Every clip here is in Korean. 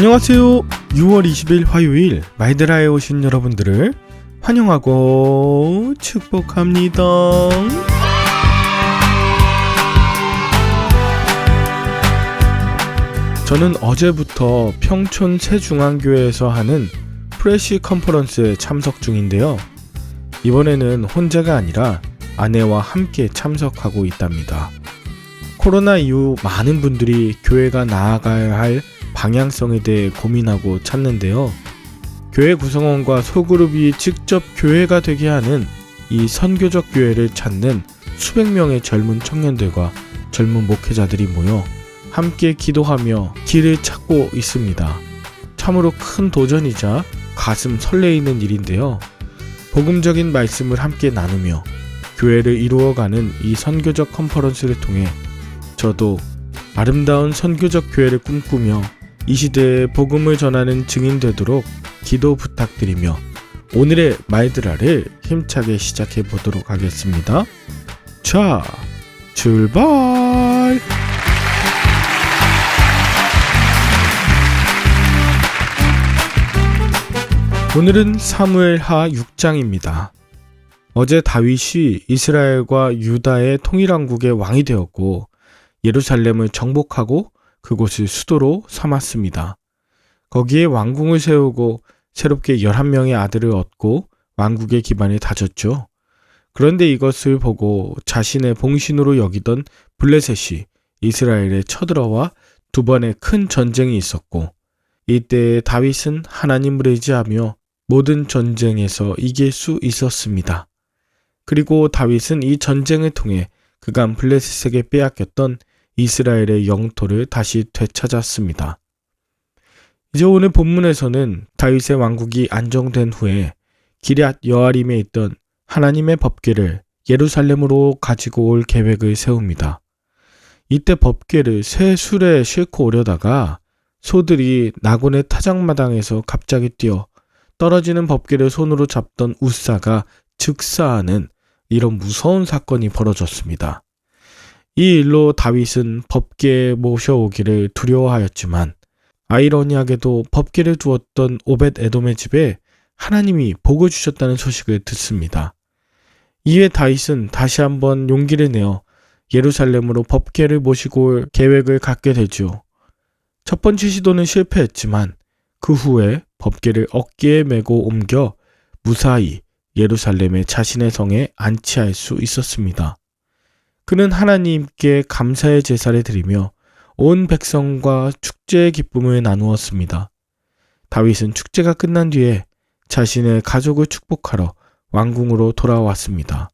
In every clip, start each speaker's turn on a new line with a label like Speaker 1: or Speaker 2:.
Speaker 1: 안녕하세요. 6월 20일 화요일 마이드라에 오신 여러분들을 환영하고 축복합니다. 저는 어제부터 평촌 새중앙교회에서 하는 프레시 컨퍼런스에 참석 중인데요. 이번에는 혼자가 아니라 아내와 함께 참석하고 있답니다. 코로나 이후 많은 분들이 교회가 나아가야 할 방향성에 대해 고민하고 찾는데요. 교회 구성원과 소그룹이 직접 교회가 되게 하는 이 선교적 교회를 찾는 수백 명의 젊은 청년들과 젊은 목회자들이 모여 함께 기도하며 길을 찾고 있습니다. 참으로 큰 도전이자 가슴 설레이는 일인데요. 복음적인 말씀을 함께 나누며 교회를 이루어가는 이 선교적 컨퍼런스를 통해 저도 아름다운 선교적 교회를 꿈꾸며 이 시대에 복음을 전하는 증인 되도록 기도 부탁드리며 오늘의 마이드라를 힘차게 시작해 보도록 하겠습니다. 자, 출발! 오늘은 사무엘하 6장입니다. 어제 다윗이 이스라엘과 유다의 통일왕국의 왕이 되었고 예루살렘을 정복하고 그곳을 수도로 삼았습니다. 거기에 왕궁을 세우고 새롭게 11명의 아들을 얻고 왕국의 기반을 다졌죠. 그런데 이것을 보고 자신의 봉신으로 여기던 블레셋이 이스라엘에 쳐들어와 두 번의 큰 전쟁이 있었고 이때 다윗은 하나님을 의지하며 모든 전쟁에서 이길 수 있었습니다. 그리고 다윗은 이 전쟁을 통해 그간 블레셋에게 빼앗겼던 이스라엘의 영토를 다시 되찾았습니다. 이제 오늘 본문에서는 다윗의 왕국이 안정된 후에 기럇 여아림에 있던 하나님의 법궤를 예루살렘으로 가지고 올 계획을 세웁니다. 이때 법궤를 새 수레에 싣고 오려다가 소들이 나곤의 타작마당에서 갑자기 뛰어 떨어지는 법궤를 손으로 잡던 우사가 즉사하는 이런 무서운 사건이 벌어졌습니다. 이 일로 다윗은 법궤에 모셔오기를 두려워하였지만 아이러니하게도 법궤를 두었던 오벳 에돔의 집에 하나님이 복을 주셨다는 소식을 듣습니다. 이에 다윗은 다시 한번 용기를 내어 예루살렘으로 법궤를 모시고 올 계획을 갖게 되죠. 첫 번째 시도는 실패했지만 그 후에 법궤를 어깨에 메고 옮겨 무사히 예루살렘의 자신의 성에 안치할 수 있었습니다. 그는 하나님께 감사의 제사를 드리며 온 백성과 축제의 기쁨을 나누었습니다. 다윗은 축제가 끝난 뒤에 자신의 가족을 축복하러 왕궁으로 돌아왔습니다.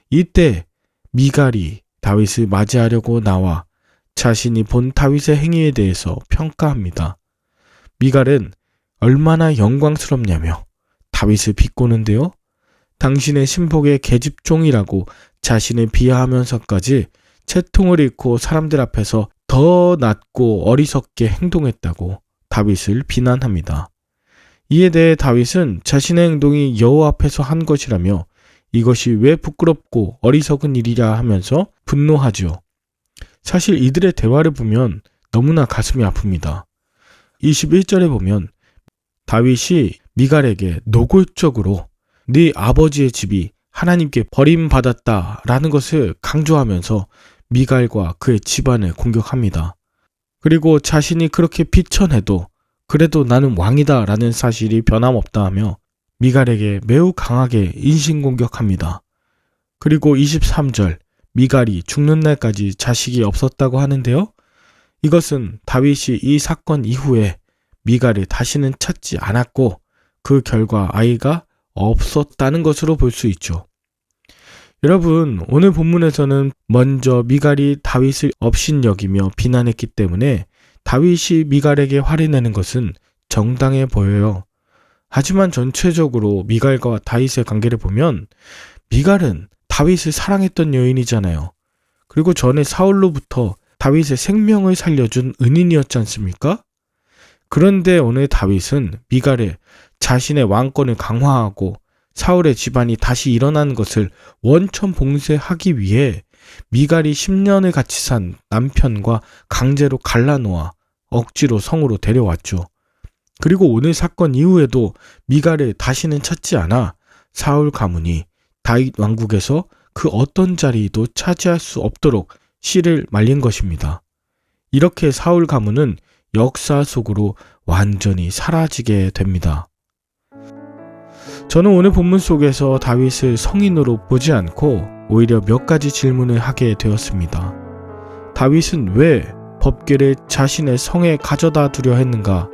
Speaker 1: 이때 미갈이 다윗을 맞이하려고 나와 자신이 본 다윗의 행위에 대해서 평가합니다. 미갈은 얼마나 영광스럽냐며 다윗을 비꼬는데요. 당신의 신복의 계집종이라고 자신을 비하하면서까지 채통을 잃고 사람들 앞에서 더 낮고 어리석게 행동했다고 다윗을 비난합니다. 이에 대해 다윗은 자신의 행동이 여호와 앞에서 한 것이라며 이것이 왜 부끄럽고 어리석은 일이라 하면서 분노하죠. 사실 이들의 대화를 보면 너무나 가슴이 아픕니다. 21절에 보면 다윗이 미갈에게 노골적으로 네 아버지의 집이 하나님께 버림받았다라는 것을 강조하면서 미갈과 그의 집안을 공격합니다. 그리고 자신이 그렇게 비천해도 그래도 나는 왕이다라는 사실이 변함없다 하며 미갈에게 매우 강하게 인신공격합니다. 그리고 23절 미갈이 죽는 날까지 자식이 없었다고 하는데요. 이것은 다윗이 이 사건 이후에 미갈을 다시는 찾지 않았고 그 결과 아이가 없었다는 것으로 볼 수 있죠. 여러분, 오늘 본문에서는 먼저 미갈이 다윗을 업신여기며 비난했기 때문에 다윗이 미갈에게 화를 내는 것은 정당해 보여요. 하지만 전체적으로 미갈과 다윗의 관계를 보면 미갈은 다윗을 사랑했던 여인이잖아요. 그리고 전에 사울로부터 다윗의 생명을 살려준 은인이었지 않습니까? 그런데 오늘 다윗은 미갈에 자신의 왕권을 강화하고 사울의 집안이 다시 일어나는 것을 원천 봉쇄하기 위해 미갈이 10년을 같이 산 남편과 강제로 갈라놓아 억지로 성으로 데려왔죠. 그리고 오늘 사건 이후에도 미갈을 다시는 찾지 않아 사울 가문이 다윗 왕국에서 그 어떤 자리도 차지할 수 없도록 씨를 말린 것입니다. 이렇게 사울 가문은 역사 속으로 완전히 사라지게 됩니다. 저는 오늘 본문 속에서 다윗을 성인으로 보지 않고 오히려 몇 가지 질문을 하게 되었습니다. 다윗은 왜 법궤를 자신의 성에 가져다 두려 했는가?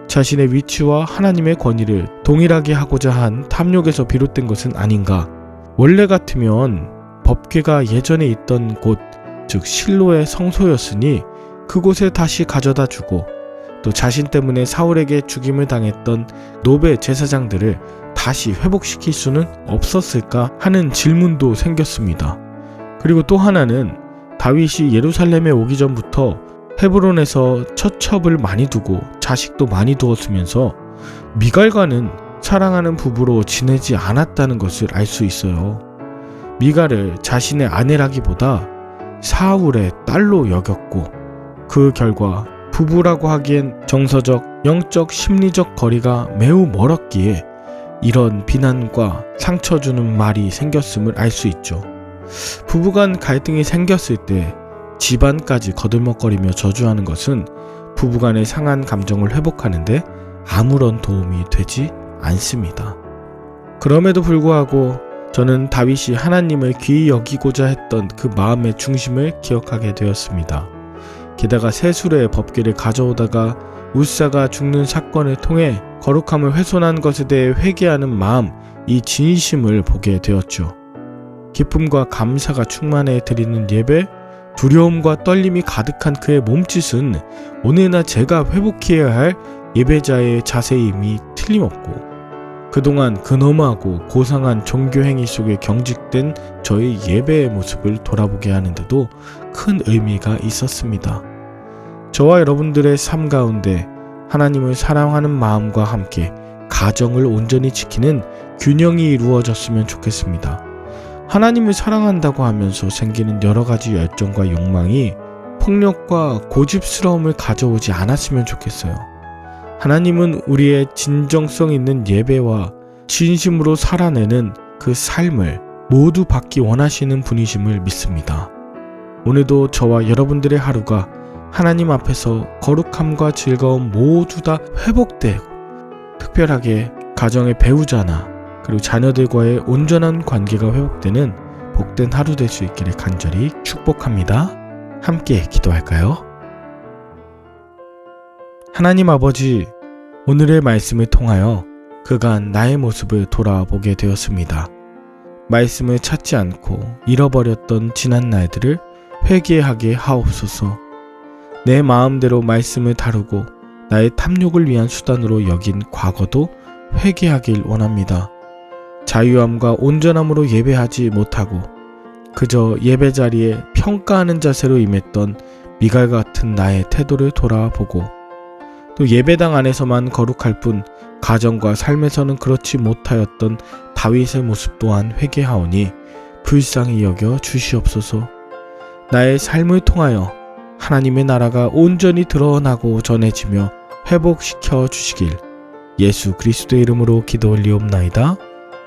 Speaker 1: 자신의 위치와 하나님의 권위를 동일하게 하고자 한 탐욕에서 비롯된 것은 아닌가? 원래 같으면 법궤가 예전에 있던 곳, 즉 실로의 성소였으니 그곳에 다시 가져다 주고 또 자신 때문에 사울에게 죽임을 당했던 노베 제사장들을 다시 회복시킬 수는 없었을까 하는 질문도 생겼습니다. 그리고 또 하나는 다윗이 예루살렘에 오기 전부터 헤브론에서 처첩을 많이 두고 자식도 많이 두었으면서 미갈과는 사랑하는 부부로 지내지 않았다는 것을 알 수 있어요. 미갈을 자신의 아내라기보다 사울의 딸로 여겼고 그 결과 부부라고 하기엔 정서적, 영적, 심리적 거리가 매우 멀었기에 이런 비난과 상처 주는 말이 생겼음을 알 수 있죠. 부부간 갈등이 생겼을 때 집안까지 거들먹거리며 저주하는 것은 부부간의 상한 감정을 회복하는데 아무런 도움이 되지 않습니다. 그럼에도 불구하고 저는 다윗이 하나님을 귀히 여기고자 했던 그 마음의 중심을 기억하게 되었습니다. 게다가 세수레의 법궤를 가져오다가 우사가 죽는 사건을 통해 거룩함을 훼손한 것에 대해 회개하는 마음, 이 진심을 보게 되었죠. 기쁨과 감사가 충만해 드리는 예배, 두려움과 떨림이 가득한 그의 몸짓은 오늘날 제가 회복해야 할 예배자의 자세임이 틀림없고 그동안 근엄하고 고상한 종교행위 속에 경직된 저의 예배의 모습을 돌아보게 하는데도 큰 의미가 있었습니다. 저와 여러분들의 삶 가운데 하나님을 사랑하는 마음과 함께 가정을 온전히 지키는 균형이 이루어졌으면 좋겠습니다. 하나님을 사랑한다고 하면서 생기는 여러 가지 열정과 욕망이 폭력과 고집스러움을 가져오지 않았으면 좋겠어요. 하나님은 우리의 진정성 있는 예배와 진심으로 살아내는 그 삶을 모두 받기 원하시는 분이심을 믿습니다. 오늘도 저와 여러분들의 하루가 하나님 앞에서 거룩함과 즐거움 모두 다 회복되고 특별하게 가정의 배우자나 그리고 자녀들과의 온전한 관계가 회복되는 복된 하루 될 수 있기를 간절히 축복합니다. 함께 기도할까요? 하나님 아버지, 오늘의 말씀을 통하여 그간 나의 모습을 돌아보게 되었습니다. 말씀을 찾지 않고 잃어버렸던 지난 날들을 회개하게 하옵소서. 내 마음대로 말씀을 다루고 나의 탐욕을 위한 수단으로 여긴 과거도 회개하길 원합니다. 자유함과 온전함으로 예배하지 못하고 그저 예배 자리에 평가하는 자세로 임했던 미갈 같은 나의 태도를 돌아보고 또 예배당 안에서만 거룩할 뿐 가정과 삶에서는 그렇지 못하였던 다윗의 모습 또한 회개하오니 불쌍히 여겨 주시옵소서. 나의 삶을 통하여 하나님의 나라가 온전히 드러나고 전해지며 회복시켜 주시길 예수 그리스도의 이름으로 기도 올리옵나이다.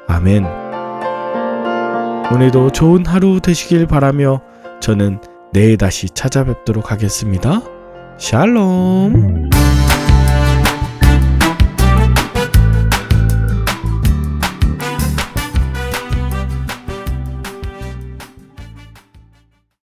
Speaker 1: 아멘. 오늘도 좋은 하루 되시길 바라며 저는 내일 다시 찾아뵙도록 하겠습니다. 샬롬.